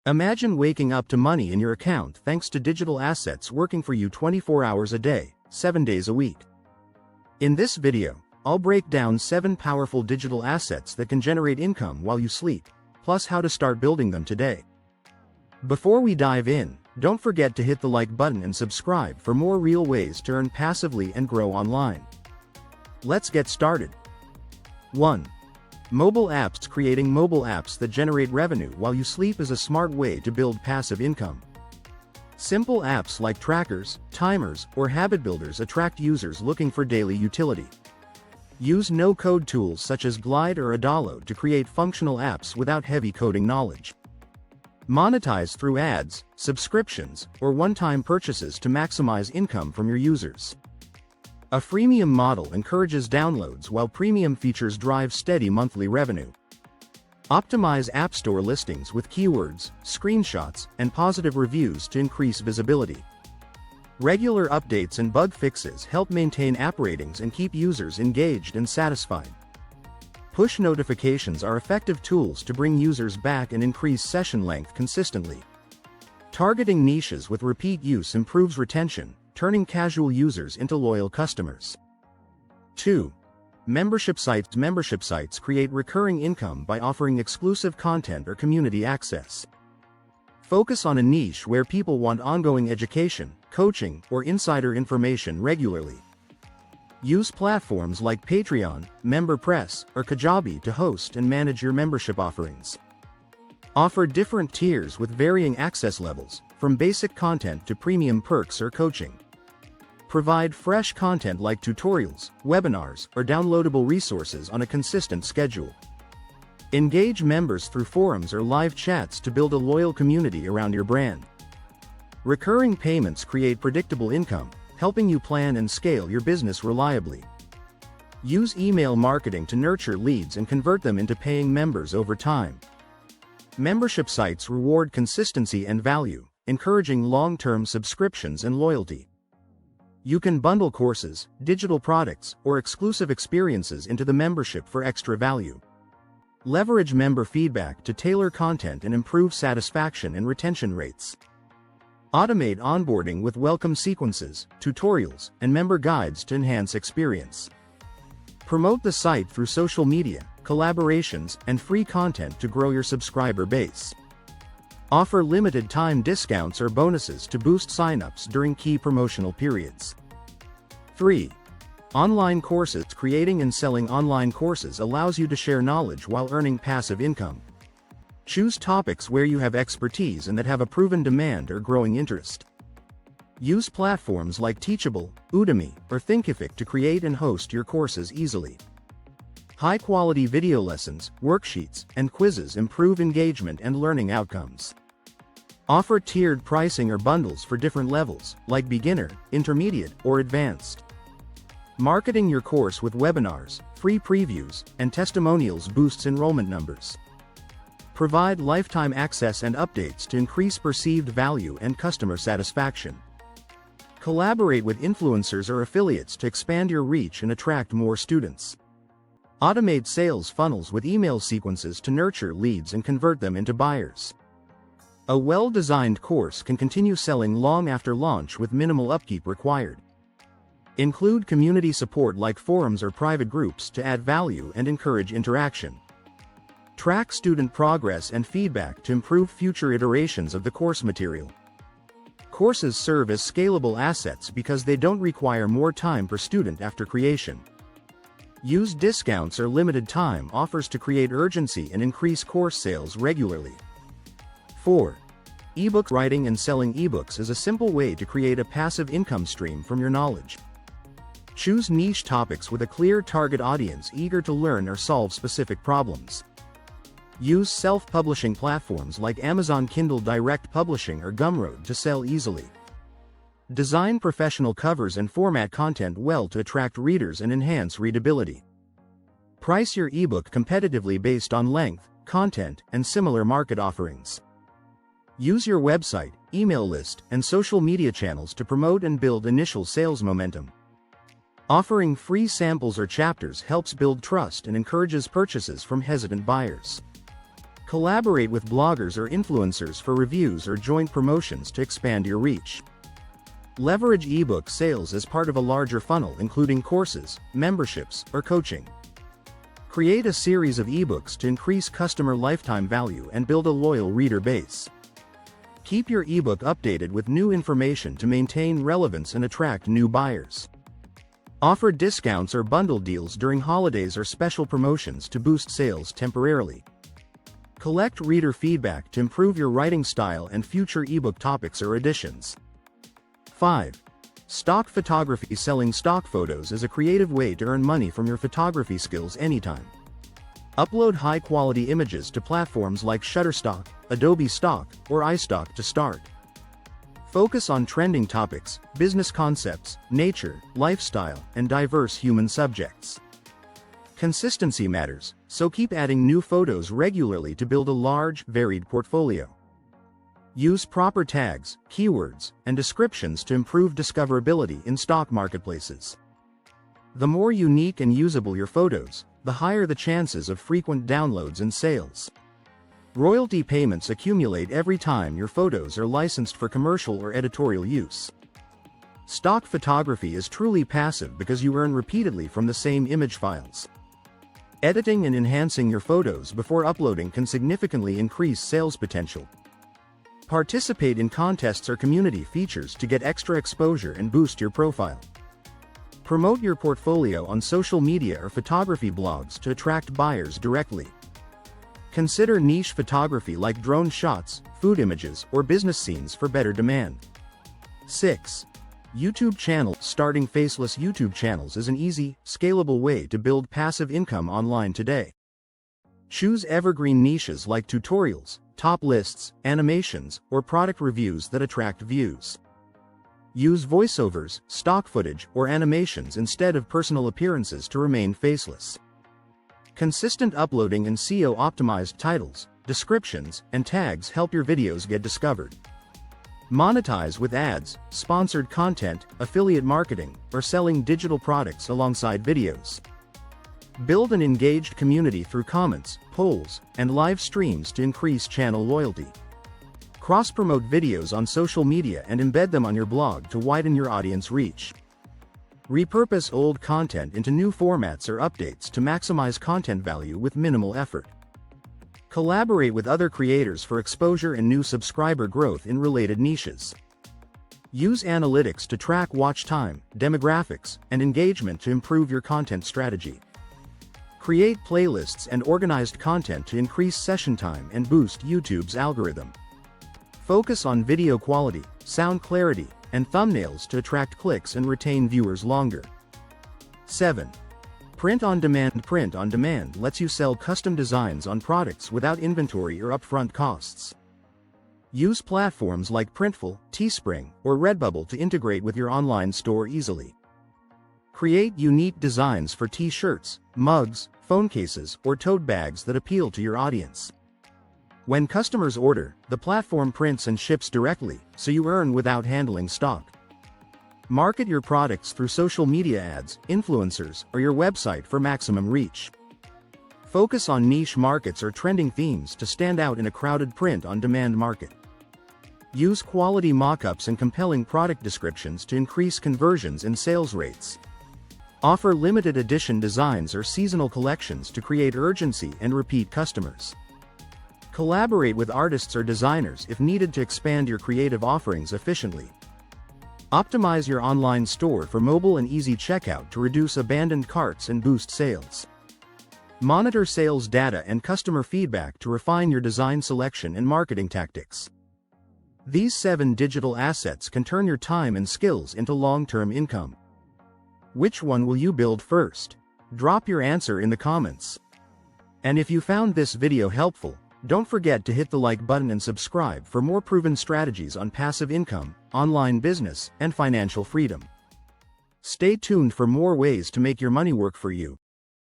Imagine waking up to money in your account thanks to digital assets working for you 24 hours a day, 7 days a week. In this video, I'll break down 7 powerful digital assets that can generate income while you sleep, plus how to start building them today. Before we dive in, don't forget to hit the like button and subscribe for more real ways to earn passively and grow online. Let's get started. 1. Mobile apps. Creating mobile apps that generate revenue while you sleep is a smart way to build passive income. Simple apps like trackers, timers, or habit builders attract users looking for daily utility. Use no-code tools such as Glide or Adalo to create functional apps without heavy coding knowledge. Monetize through ads, subscriptions, or one-time purchases to maximize income from your users. A freemium model encourages downloads while premium features drive steady monthly revenue. Optimize App Store listings with keywords, screenshots, and positive reviews to increase visibility. Regular updates and bug fixes help maintain app ratings and keep users engaged and satisfied. Push notifications are effective tools to bring users back and increase session length consistently. Targeting niches with repeat use improves retention, turning casual users into loyal customers. 2. Membership sites. Membership sites create recurring income by offering exclusive content or community access. Focus on a niche where people want ongoing education, coaching, or insider information regularly. Use platforms like Patreon, MemberPress, or Kajabi to host and manage your membership offerings. Offer different tiers with varying access levels, from basic content to premium perks or coaching. Provide fresh content like tutorials, webinars, or downloadable resources on a consistent schedule. Engage members through forums or live chats to build a loyal community around your brand. Recurring payments create predictable income, helping you plan and scale your business reliably. Use email marketing to nurture leads and convert them into paying members over time. Membership sites reward consistency and value, encouraging long-term subscriptions and loyalty. You can bundle courses, digital products, or exclusive experiences into the membership for extra value. Leverage member feedback to tailor content and improve satisfaction and retention rates. Automate onboarding with welcome sequences, tutorials, and member guides to enhance experience. Promote the site through social media, collaborations, and free content to grow your subscriber base. Offer limited-time discounts or bonuses to boost sign-ups during key promotional periods. 3. Online courses. Creating and selling online courses allows you to share knowledge while earning passive income. Choose topics where you have expertise and that have a proven demand or growing interest. Use platforms like Teachable, Udemy, or Thinkific to create and host your courses easily. High-quality video lessons, worksheets, and quizzes improve engagement and learning outcomes. Offer tiered pricing or bundles for different levels, like beginner, intermediate, or advanced. Marketing your course with webinars, free previews, and testimonials boosts enrollment numbers. Provide lifetime access and updates to increase perceived value and customer satisfaction. Collaborate with influencers or affiliates to expand your reach and attract more students. Automate sales funnels with email sequences to nurture leads and convert them into buyers. A well-designed course can continue selling long after launch with minimal upkeep required. Include community support like forums or private groups to add value and encourage interaction. Track student progress and feedback to improve future iterations of the course material. Courses serve as scalable assets because they don't require more time per student after creation. Use discounts or limited-time offers to create urgency and increase course sales regularly. 4. Ebook. Writing and selling ebooks is a simple way to create a passive income stream from your knowledge. Choose niche topics with a clear target audience eager to learn or solve specific problems. Use self-publishing platforms like Amazon Kindle Direct Publishing or Gumroad to sell easily. Design professional covers and format content well to attract readers and enhance readability. Price your ebook competitively based on length, content, and similar market offerings. Use your website, email list, and social media channels to promote and build initial sales momentum. Offering free samples or chapters helps build trust and encourages purchases from hesitant buyers. Collaborate with bloggers or influencers for reviews or joint promotions to expand your reach. Leverage ebook sales as part of a larger funnel, including courses, memberships, or coaching. Create a series of ebooks to increase customer lifetime value and build a loyal reader base. Keep your ebook updated with new information to maintain relevance and attract new buyers. Offer discounts or bundle deals during holidays or special promotions to boost sales temporarily. Collect reader feedback to improve your writing style and future ebook topics or editions. 5. Stock photography. Selling stock photos is a creative way to earn money from your photography skills anytime. Upload high-quality images to platforms like Shutterstock, Adobe Stock, or iStock to start. Focus on trending topics, business concepts, nature, lifestyle, and diverse human subjects. Consistency matters, so keep adding new photos regularly to build a large, varied portfolio. Use proper tags, keywords, and descriptions to improve discoverability in stock marketplaces. The more unique and usable your photos, the higher the chances of frequent downloads and sales. Royalty payments accumulate every time your photos are licensed for commercial or editorial use. Stock photography is truly passive because you earn repeatedly from the same image files. Editing and enhancing your photos before uploading can significantly increase sales potential. Participate in contests or community features to get extra exposure and boost your profile. Promote your portfolio on social media or photography blogs to attract buyers directly. Consider niche photography like drone shots, food images, or business scenes for better demand. 6. YouTube channel. Starting faceless YouTube channels is an easy, scalable way to build passive income online today. Choose evergreen niches like tutorials, top lists, animations, or product reviews that attract views. Use voiceovers, stock footage, or animations instead of personal appearances to remain faceless. Consistent uploading and SEO-optimized titles, descriptions, and tags help your videos get discovered. Monetize with ads, sponsored content, affiliate marketing, or selling digital products alongside videos. Build an engaged community through comments, polls, and live streams to increase channel loyalty. Cross-promote videos on social media and embed them on your blog to widen your audience reach. Repurpose old content into new formats or updates to maximize content value with minimal effort. Collaborate with other creators for exposure and new subscriber growth in related niches. Use analytics to track watch time, demographics, and engagement to improve your content strategy. Create playlists and organized content to increase session time and boost YouTube's algorithm. Focus on video quality, sound clarity, and thumbnails to attract clicks and retain viewers longer. 7. Print on demand. Print on demand lets you sell custom designs on products without inventory or upfront costs. Use platforms like Printful, Teespring, or Redbubble to integrate with your online store easily. Create unique designs for t-shirts, mugs, phone cases, or tote bags that appeal to your audience. When customers order, the platform prints and ships directly, so you earn without handling stock. Market your products through social media ads, influencers, or your website for maximum reach. Focus on niche markets or trending themes to stand out in a crowded print-on-demand market. Use quality mock-ups and compelling product descriptions to increase conversions and sales rates. Offer limited edition designs or seasonal collections to create urgency and repeat customers. Collaborate with artists or designers if needed to expand your creative offerings efficiently. Optimize your online store for mobile and easy checkout to reduce abandoned carts and boost sales. Monitor sales data and customer feedback to refine your design selection and marketing tactics. These 7 digital assets can turn your time and skills into long-term income. Which one will you build first? Drop your answer in the comments. And if you found this video helpful, don't forget to hit the like button and subscribe for more proven strategies on passive income, online business, and financial freedom. Stay tuned for more ways to make your money work for you.